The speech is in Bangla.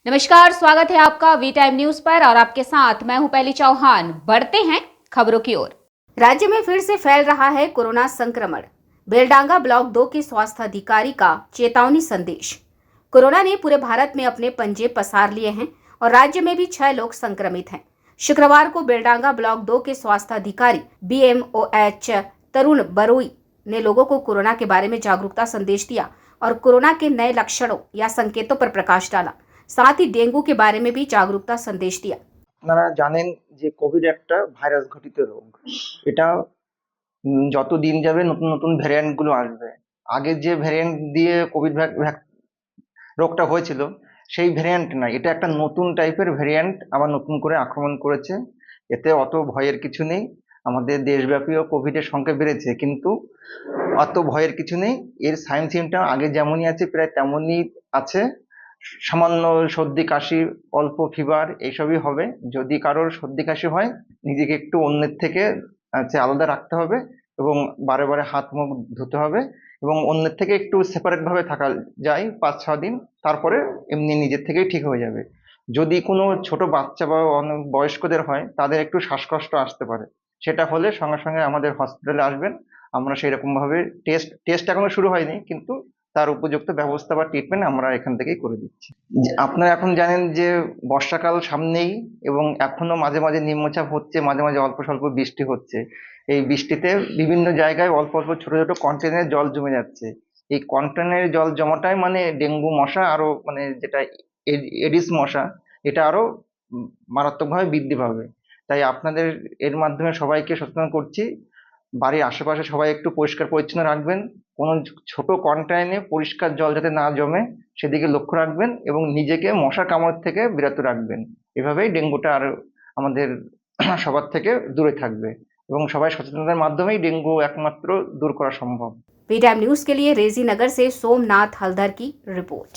नमस्कार, स्वागत है आपका वी टाइम न्यूज पर और आपके साथ मैं हूं पहली चौहान। बढ़ते हैं खबरों की ओर। राज्य में फिर से फैल रहा है कोरोना संक्रमण। बेलडांगा ब्लॉक 2 के स्वास्थ्य अधिकारी का चेतावनी संदेश। कोरोना ने पूरे भारत में अपने पंजे पसार लिए हैं और राज्य में भी 6 लोग संक्रमित हैं। शुक्रवार को बेलडांगा ब्लॉक 2 के स्वास्थ्य अधिकारी BMOH तरुण बरोई ने लोगों को कोरोना के बारे में जागरूकता संदेश दिया और कोरोना के नए लक्षणों या संकेतों पर प्रकाश डाला। साथ ही डेंगू के बारे में भी जागरूकता संदेश दिया। আপনারা জানেন যে কোভিড একটা ভাইরাস ঘটিত রোগ। এটা যত দিন যাবে নতুন নতুন ভ্যারিয়েন্ট গুলো আসবে। আগে যে ভ্যারিয়েন্ট দিয়ে কোভিড রোগটা হয়েছিল সেই ভ্যারিয়েন্ট না, এটা একটা নতুন টাইপের ভ্যারিয়েন্ট আবার নতুন করে আক্রমণ করেছে। এতে অত ভয়ের কিছু নেই। আমাদের দেশব্যাপীও কোভিডের সংখ্যা বেড়েছে, কিন্তু অত ভয়ের কিছু নেই। এর সাইন সিমটম আগে যেমনই আছে প্রায় তেমনই আছে। সামান্য সর্দি কাশি, অল্প ফিভার এইসবই হবে। যদি কারোর সর্দি কাশি হয় নিজেকে একটু অন্যের থেকে আলাদা রাখতে হবে এবং বারে বারে হাত মুখ ধুতে হবে এবং অন্যের থেকে একটু সেপারেট ভাবে থাকা যায় 5-6 দিন, তারপরে এমনি নিজের থেকেই ঠিক হয়ে যাবে। যদি কোনো ছোট বাচ্চা বা অনেক বয়স্কদের হয় তাদের একটু শ্বাসকষ্ট আসতে পারে, সেটা হলে সঙ্গে সঙ্গে আমাদের হসপিটালে আসবেন। আমরা সেই রকম ভাবে টেস্ট এখনো শুরু হয়নি, কিন্তু তার উপযুক্ত ব্যবস্থা বা ট্রিটমেন্ট আমরা এখান থেকেই করে দিচ্ছি। আপনারা এখন জানেন যে বর্ষাকাল সামনেই এবং এখনো মাঝে মাঝে নিম্নচাপ হচ্ছে, মাঝে মাঝে অল্প স্বল্প বৃষ্টি হচ্ছে। এই বৃষ্টিতে বিভিন্ন জায়গায় অল্প অল্প ছোট ছোট কন্টেনারে জল জমে যাচ্ছে। এই কন্টেনারে জল জমাটাই মানে ডেঙ্গু মশা আরো মানে যেটা এডিস মশা, এটা আরো মারাত্মকভাবে বৃদ্ধি পাবে। তাই আপনাদের এর মাধ্যমে সবাইকে সচেতন করছি, বাড়ির আশেপাশে সবাই একটু পরিষ্কার পরিচ্ছন্ন রাখবেন। কোনো ছোট কন্টেইনারে পরিষ্কার জল যাতে না জমে সেদিকে লক্ষ্য রাখবেন এবং নিজেকে মশার কামড় থেকে বিরত রাখবেন। এভাবেই ডেঙ্গুটা আর আমাদের সবার থেকে দূরে থাকবে এবং সবাই সচেতনতার মাধ্যমেই ডেঙ্গু একমাত্র दूर करा संभव। वी टाइम न्यूज के लिए रेजी नगर से सोमनाथ हल्दर की रिपोर्ट।